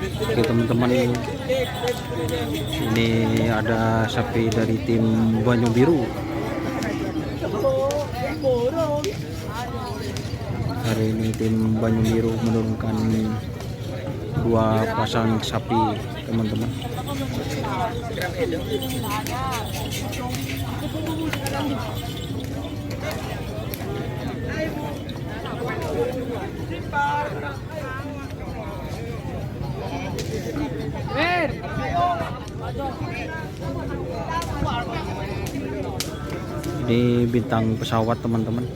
Oke teman-teman, ini ada sapi dari tim Banyu Biru. Hari ini tim Banyu Biru menurunkan 2 pasang sapi teman-teman. Ini bintang pesawat teman-teman.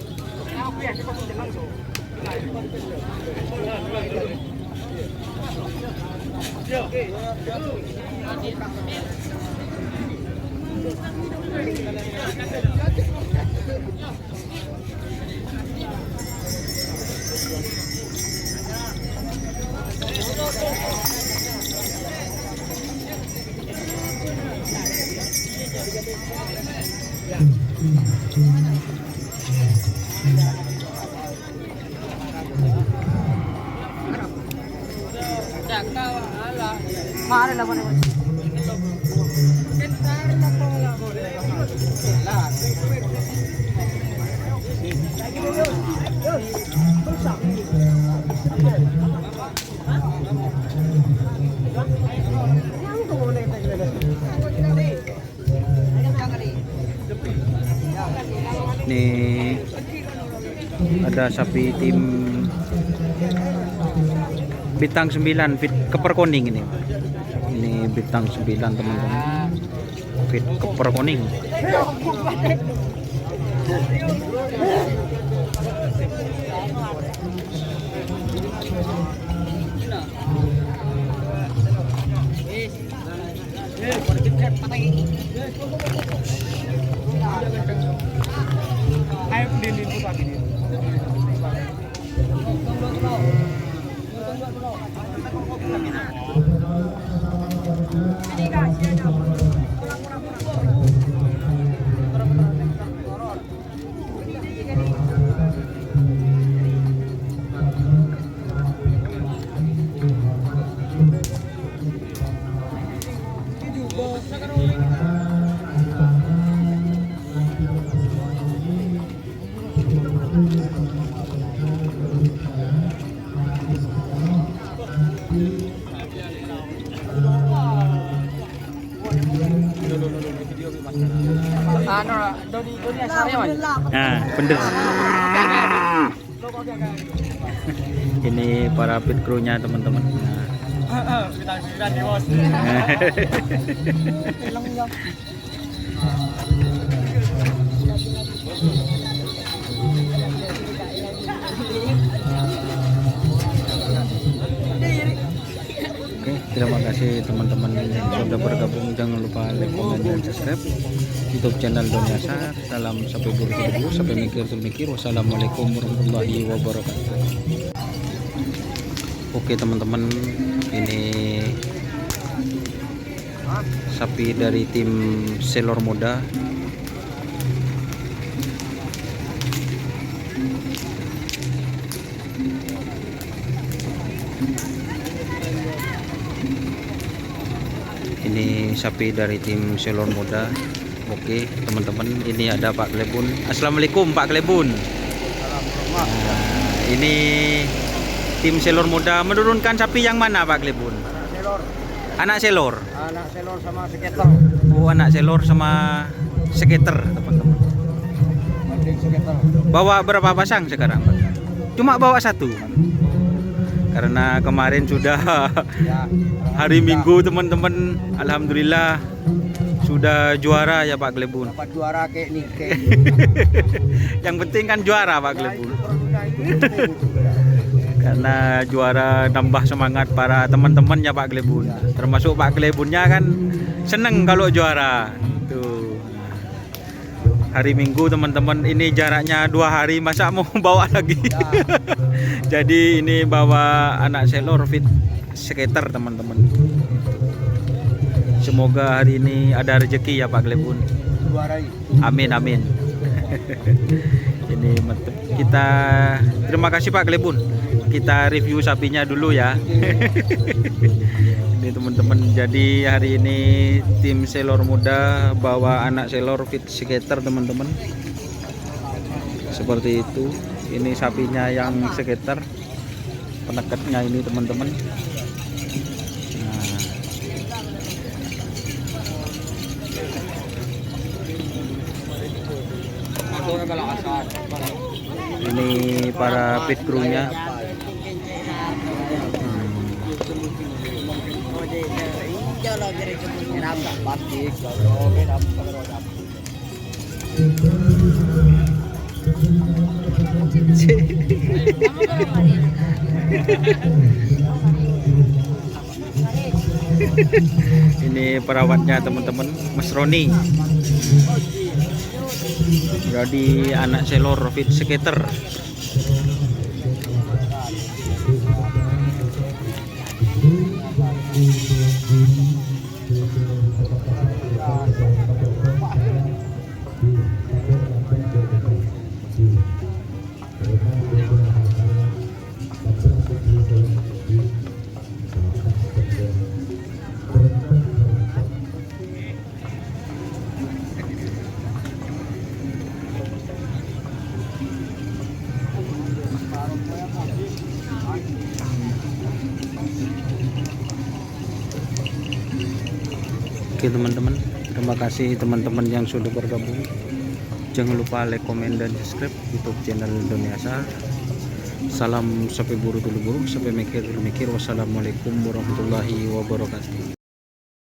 Ini ada sapi tim bintang 9 fit keperkoning ini. Ini bintang 9 teman-teman. Fit keperkoning. Nah, bener. Ini para pit crew-nya teman-teman. Oke, terima kasih teman-teman yang sudah bergabung. Jangan lupa like, comment, dan subscribe YouTube channel Donyasar. Salam sampai bertemu, sampai mikir. Wassalamualaikum warahmatullahi wabarakatuh. Oke teman-teman, ini sapi dari tim Selor Muda. Ini sapi dari tim Selor Muda. Oke teman-teman, ini ada Pak Klebun. Assalamualaikum Pak Klebun. Nah, ini tim Selor Muda menurunkan sapi yang mana Pak Klebun? Anak selor. Anak selor sama seketer. Oh, anak selor sama seketer teman-teman. Bawa berapa pasang sekarang Pak? Cuma bawa 1. Karena kemarin sudah hari Minggu teman-teman, alhamdulillah sudah juara ya Pak Klebun. Dapat juara kayak nih. Yang penting kan juara Pak Klebun. Karena juara nambah semangat para teman-teman ya Pak Klebun. Termasuk Pak Klebunnya kan seneng kalau juara. Tuh. Hari Minggu teman-teman, ini jaraknya 2 hari, masa mau bawa lagi. Jadi ini bawa anak selor fit skater teman-teman. Semoga hari ini ada rezeki ya Pak Klebun. Amin amin. Ini kita terima kasih Pak Klebun. kita review sapinya dulu ya. Ini teman-teman, jadi hari ini tim selor muda bawa anak selor fit skater teman-teman. Seperti itu. Ini sapinya yang skater, penekatnya ini teman-teman. Nah, ini para pit crew-nya. Ini perawatnya teman-teman, Mas Roni. Jadi anak selor fit skater. Oke teman-teman, terima kasih teman-teman yang sudah bergabung. Jangan lupa like, komen, dan subscribe YouTube channel Indonesia. Salam sampai buru dulu buru, sampai mikir dulu mikir. Wassalamualaikum warahmatullahi wabarakatuh.